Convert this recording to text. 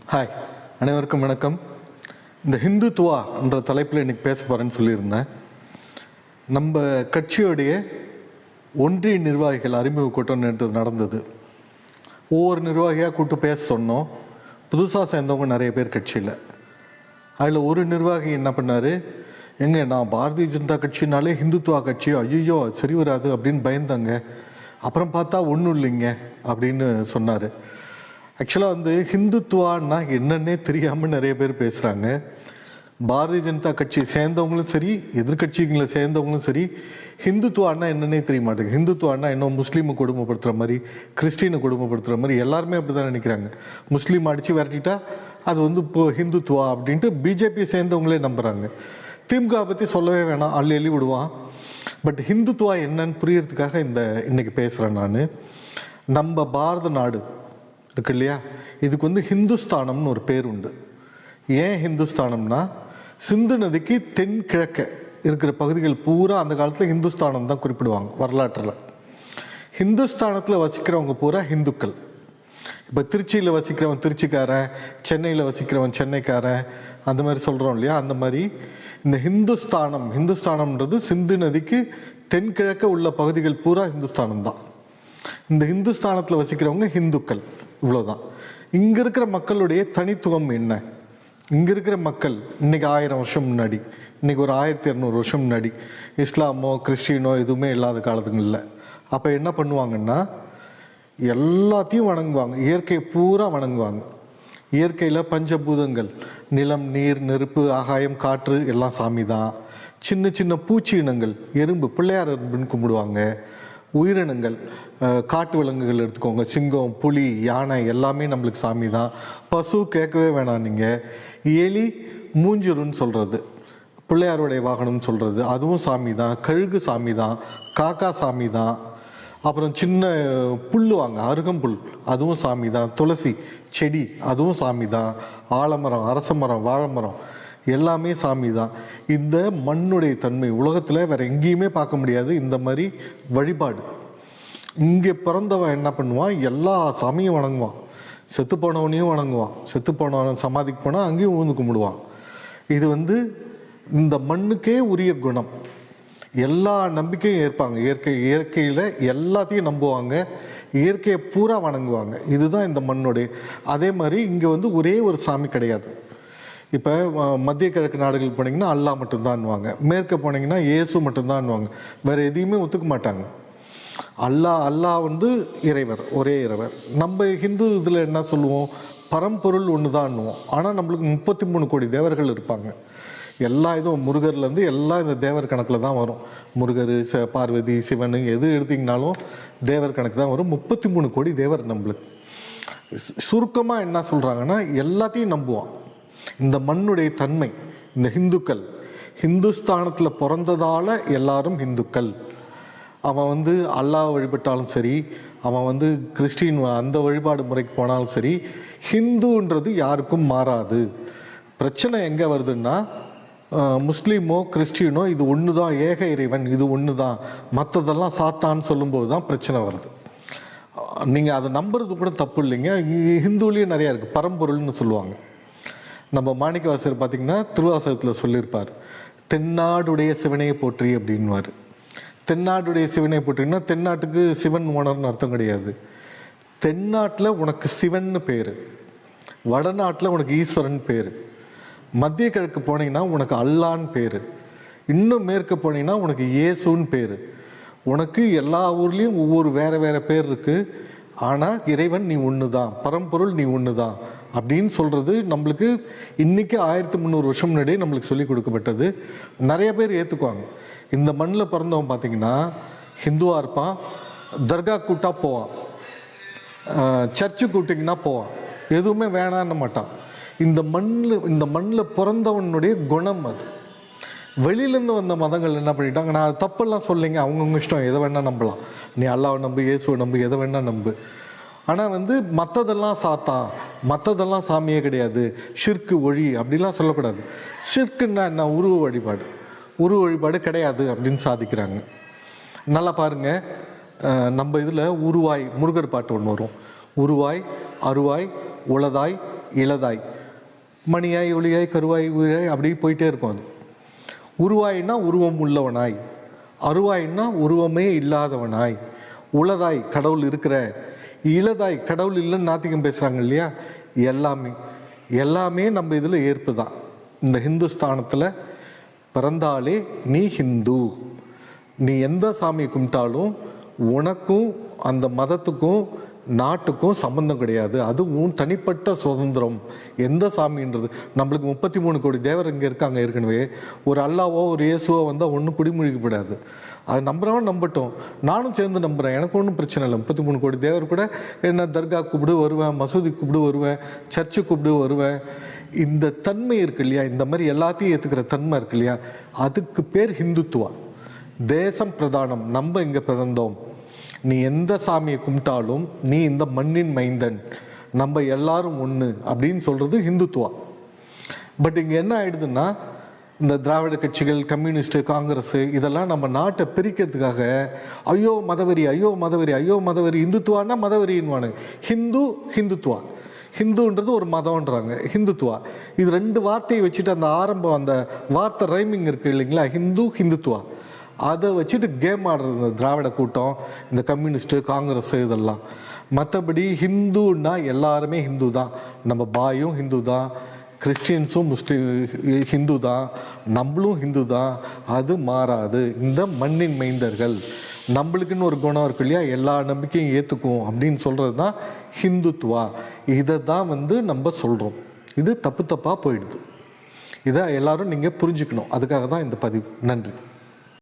Hi, அனைவருக்கும் வணக்கம். இந்த ஹிந்துத்துவா என்ற தலைப்பில் இன்றைக்கி பேச போகிறேன்னு சொல்லியிருந்தேன். நம்ம கட்சியோடைய ஒன்றிய நிர்வாகிகள் அறிமுக கூட்டம் நேற்று நடந்தது. ஒவ்வொரு நிர்வாகியாக கூப்பிட்டு பேச சொன்னோம். புதுசாக சேர்ந்தவங்க நிறைய பேர் கட்சியில். அதில் ஒரு நிர்வாகி என்ன பண்ணார், நான் பாரதிய ஜனதா கட்சினாலே ஹிந்துத்துவா கட்சி, ஐயோ சரி வராது அப்படின்னு பயந்தாங்க. அப்புறம் பார்த்தா ஒன்றும் இல்லைங்க அப்படின்னு சொன்னார். ஆக்சுவலாக ஹிந்துத்துவான்னா என்னன்னே தெரியாமல் நிறைய பேர் பேசுகிறாங்க. பாரதிய ஜனதா கட்சி சேர்ந்தவங்களும் சரி, எதிர்கட்சிகளை சேர்ந்தவங்களும் சரி, ஹிந்துத்துவான்னா என்னன்னே தெரிய மாட்டேங்குது. ஹிந்துத்துவான்னா இன்னும் முஸ்லீமை கொடுமைப்படுத்துகிற மாதிரி, கிறிஸ்டினை கொடுமைப்படுத்துகிற மாதிரி எல்லாருமே அப்படி தான் நினைக்கிறாங்க. முஸ்லீம் அடித்து விரட்டிட்டா அது இப்போ ஹிந்துத்துவா அப்படின்ட்டு பிஜேபி சேர்ந்தவங்களே நம்புகிறாங்க. திமுக பற்றி சொல்லவே வேணாம், அள்ளி விடுவான். பட் ஹிந்துத்துவா என்னன்னு புரியறதுக்காக இன்னைக்கு பேசுகிறேன் நான். நம்ம பாரத நாடு இருக்கு இல்லையா, இதுக்கு ஹிந்துஸ்தானம்னு ஒரு பேர் உண்டு. ஏன் ஹிந்துஸ்தானம்னா, சிந்து நதிக்கு தென்கிழக்க இருக்கிற பகுதிகள் பூரா அந்த காலத்தில் ஹிந்துஸ்தானம் தான் குறிப்பிடுவாங்க வரலாற்றில். ஹிந்துஸ்தானத்தில் வசிக்கிறவங்க பூரா ஹிந்துக்கள். இப்போ திருச்சியில் வசிக்கிறவன் திருச்சிக்காரன், சென்னையில் வசிக்கிறவன் சென்னைக்காரன், அந்த மாதிரி சொல்கிறோம் இல்லையா. அந்த மாதிரி இந்த ஹிந்துஸ்தானம்ன்றது சிந்து நதிக்கு தென்கிழக்க உள்ள பகுதிகள் பூரா ஹிந்துஸ்தானம் தான். இந்த ஹிந்துஸ்தானத்தில் வசிக்கிறவங்க ஹிந்துக்கள், இவ்வளோதான். இங்கே இருக்கிற மக்களுடைய தனித்துவம் என்ன? இங்கே இருக்கிற மக்கள் இன்னைக்கு 1000 வருஷம் முன்னாடி, இன்னைக்கு ஒரு 1200 வருஷம் முன்னாடி இஸ்லாமோ கிறிஸ்டினோ எதுவுமே இல்லாத காலத்துங்களில் அப்போ என்ன பண்ணுவாங்கன்னா, எல்லாத்தையும் வணங்குவாங்க. இயற்கையை பூரா வணங்குவாங்க. இயற்கையில் பஞ்சபூதங்கள், நிலம், நீர், நெருப்பு, ஆகாயம், காற்று எல்லாம் சாமி தான். சின்ன சின்ன பூச்சி இனங்கள், எறும்பு, பிள்ளையார் எறும்புன்னு கும்பிடுவாங்க. உயிரினங்கள், காட்டு விலங்குகள் எடுத்துக்கோங்க, சிங்கம், புலி, யானை எல்லாமே நம்மளுக்கு சாமி தான். பசு கேட்கவே வேணாம் நீங்கள். எலி மூஞ்சிருன்னு சொல்கிறது, பிள்ளையாருடைய வாகனம்னு சொல்கிறது, அதுவும் சாமி தான். கழுகு சாமி தான். காக்கா சாமி தான். அப்புறம் சின்ன புல் வாங்க, அருகம்புல், அதுவும் சாமி தான். துளசி செடி, அதுவும் சாமி தான். ஆலமரம், அரச மரம், வாழை மரம் எல்லாமே சாமி தான். இந்த மண்ணுடைய தன்மை உலகத்தில் வேற எங்கேயுமே பார்க்க முடியாது. இந்த மாதிரி வழிபாடு இங்கே பிறந்தவன் என்ன பண்ணுவான், எல்லா சாமியும் வணங்குவான். செத்து போனவனையும் வணங்குவான். செத்து போனவன் சமாதிக்கு போனால் அங்கேயும் ஊந்து கும்பிடுவான். இது இந்த மண்ணுக்கே உரிய குணம். எல்லா நம்பிக்கையும் ஏற்பாங்க. இயற்கையில் எல்லாத்தையும் நம்புவாங்க. இயற்கையை பூரா வணங்குவாங்க. இதுதான் இந்த மண்ணுடைய. அதே மாதிரி இங்கே ஒரே ஒரு சாமி கிடையாது. இப்போ மத்திய கிழக்கு நாடுகள் போனீங்கன்னா அல்லா மட்டும்தான்வாங்க. மேற்க போனீங்கன்னா இயேசு மட்டும்தான்வாங்க. வேறு எதையுமே ஒத்துக்க மாட்டாங்க. அல்லா இறைவர், ஒரே இறைவர். நம்ம ஹிந்து இதில் என்ன சொல்லுவோம், பரம்பொருள் ஒன்று தான்னுவோம். ஆனால் நம்மளுக்கு 33 கோடி தேவர்கள் இருப்பாங்க. எல்லா இதுவும் முருகர்லேருந்து எல்லாம் இந்த தேவர் கணக்கில் தான் வரும். முருகர், பார்வதி, சிவன் எது எடுத்திங்கனாலும் தேவர் கணக்கு தான் வரும். 33 கோடி தேவர் நம்மளுக்கு. சுருக்கமாக என்ன சொல்கிறாங்கன்னா, எல்லாத்தையும் நம்புவான். இந்த மண்ணுடைய தன்மை. இந்த ஹிந்துக்கள் ஹிந்துஸ்தானத்தில் பிறந்ததால் எல்லாரும் ஹிந்துக்கள். அவன் அல்லாஹ் வழிபட்டாலும் சரி, அவன் கிறிஸ்டின் அந்த வழிபாடு முறைக்கு போனாலும் சரி, ஹிந்துன்றது யாருக்கும் மாறாது. பிரச்சனை எங்கே வருதுன்னா, முஸ்லீமோ கிறிஸ்டினோ இது ஒன்று தான், ஏக இறைவன் இது ஒன்று தான், மற்றதெல்லாம் சாத்தான்னு சொல்லும்போது தான் பிரச்சனை வருது. நீங்கள் அதை நம்புறது கூட தப்பு இல்லைங்க. ஹிந்துலேயும் நிறையா இருக்குது. பரம்பொருள்னு சொல்லுவாங்க. நம்ம மாணிக்கவாசகர் பார்த்திங்கன்னா திருவாசகத்தில் சொல்லியிருப்பார், தென்னாடுடைய சிவனையை போற்றி அப்படின்வார். தென்னாடுடைய சிவனை போற்றின்னா தென்னாட்டுக்கு சிவன் ஓனர்னு அர்த்தம் கிடையாது. தென்னாட்டில் உனக்கு சிவன்னு பேர், வடநாட்டில் உனக்கு ஈஸ்வரன் பேர், மத்திய கிழக்கு போனீங்கன்னா உனக்கு அல்லான்னு பேர், இன்னும் மேற்கு போனீங்கன்னா உனக்கு இயேசுன்னு பேர். உனக்கு எல்லா ஊர்லேயும் ஒவ்வொரு வேறு வேறு பேர் இருக்குது. ஆனால் இறைவன் நீ ஒன்று தான், பரம்பொருள் நீ ஒன்று தான் அப்படின்னு சொல்கிறது நம்மளுக்கு இன்றைக்கி 1300 வருஷம் முன்னாடியே நம்மளுக்கு சொல்லி கொடுக்கப்பட்டது. நிறைய பேர் ஏற்றுக்குவாங்க. இந்த மண்ணில் பிறந்தவன் பார்த்திங்கன்னா ஹிந்துவாக இருப்பான். தர்கா கூட்டா போவான், சர்ச்சு கூட்டிங்கன்னா போவான், எதுவுமே வேணான்னு மாட்டான். இந்த மண்ணில் பிறந்தவனுடைய குணம் அது. வெளியிலேருந்து வந்த மதங்கள் என்ன பண்ணிட்டாங்க, நான் அது தப்பெல்லாம் சொல்லிங்க, அவங்கவுங்க இஷ்டம், எதை வேணால் நம்பலாம். நீ அல்லாவை நம்பு, இயேசுவை நம்பு, எதை வேணால் நம்பு. ஆனால் மற்றதெல்லாம் சாத்தான், மற்றதெல்லாம் சாமியே கிடையாது, ஷிர்க்கு ஒழி அப்படிலாம் சொல்லக்கூடாது. ஷிர்க்குன்னா என்ன, உருவ வழிபாடு. உருவ வழிபாடு கிடையாது அப்படின்னு சாதிக்கிறாங்க. நல்லா பாருங்கள், நம்ம இதில் உருவாய் முருகர் பாட்டு ஒன்று வரும். உருவாய், அருவாய், உளதாய், இளதாய், மணியாய், ஒளியாய், கருவாய், உயிராய், அப்படி போயிட்டே இருக்கும். அது உருவாய்னா உருவம் உள்ளவனாய், அருவாய்னா உருவமே இல்லாதவனாய், உளதாய் கடவுள் இருக்கிற, இளதாய் கடவுள் இல்லைன்னு நாத்திகம் பேசுகிறாங்க இல்லையா. எல்லாமே நம்ம இதில் ஏற்பு தான். இந்த ஹிந்துஸ்தானத்தில் பிறந்தாலே நீ ஹிந்து. நீ எந்த சாமியை கும்பிட்டாலும் உனக்கும் அந்த மதத்துக்கும் நாட்டுக்கும் சம்பந்தம் கிடையாது. அதுவும் தனிப்பட்ட சுதந்திரம். எந்த சாமின்றது, நம்மளுக்கு 33 கோடி தேவர் இங்கே இருக்காங்க ஏற்கனவே. ஒரு அல்லாவோ ஒரு இயேசுவோ வந்தால் ஒன்றும் குடிமொழிக்கப்படாது. அது நம்புறவன் நம்பட்டும், நானும் சேர்ந்து நம்புகிறேன், எனக்கு ஒன்றும் பிரச்சனை இல்லை. 33 கோடி தேவர் கூட என்ன தர்கா கூப்பிடு வருவேன், மசூதி கூப்பிடு வருவேன், சர்ச்சு கூப்பிடு வருவேன். இந்த தன்மை இருக்கு இல்லையா, இந்த மாதிரி எல்லாத்தையும் ஏற்றுக்கிற தன்மை இருக்கு இல்லையா, அதுக்கு பேர் ஹிந்துத்துவா. தேசம் பிரதானம், நம்ம இங்கே பிறந்தோம், நீ எந்த சாமியை கும்பிட்டாலும் நீ இந்த மண்ணின் மைந்தன், நம்ம எல்லாரும் ஒன்று அப்படின்னு சொல்கிறது ஹிந்துத்துவா. பட் இங்கே என்ன ஆயிடுதுன்னா, இந்த திராவிட கட்சிகள், கம்யூனிஸ்ட்டு, காங்கிரஸ் இதெல்லாம் நம்ம நாட்டை பிரிக்கிறதுக்காக ஐயோ மதவெறி, ஐயோ மதவெறி, ஐயோ மதவெறி, இந்துத்துவான்னா மதவெறின்வானு. ஹிந்துத்துவா, ஹிந்துன்றது ஒரு மதம்ன்றாங்க, ஹிந்துத்துவா. இது 2 வார்த்தையை வச்சுட்டு அந்த ஆரம்பம், அந்த வார்த்தை ரைமிங் இருக்குது இல்லைங்களா, ஹிந்துத்துவா, அதை வச்சுட்டு கேம் ஆடுறது இந்த திராவிட கூட்டம், இந்த கம்யூனிஸ்ட்டு, காங்கிரஸ் இதெல்லாம். மற்றபடி ஹிந்துன்னா எல்லாருமே ஹிந்து தான். நம்ம பாயும் ஹிந்து தான், கிறிஸ்டியன்ஸும் முஸ்லீம் ஹிந்து தான், நம்மளும் ஹிந்து தான். அது மாறாது. இந்த மண்ணின் மைந்தர்கள், நம்மளுக்குன்னு ஒரு குணம் இருக்கு இல்லையா, எல்லா நம்பிக்கையும் ஏற்றுக்கும் அப்படின்னு சொல்கிறது தான் ஹிந்துத்துவா. இதை தான் நம்ம சொல்கிறோம். இது தப்பாக போயிடுது. இதை எல்லாரும் நீங்கள் புரிஞ்சுக்கணும். அதுக்காக தான் இந்த பதிவு. நன்றி.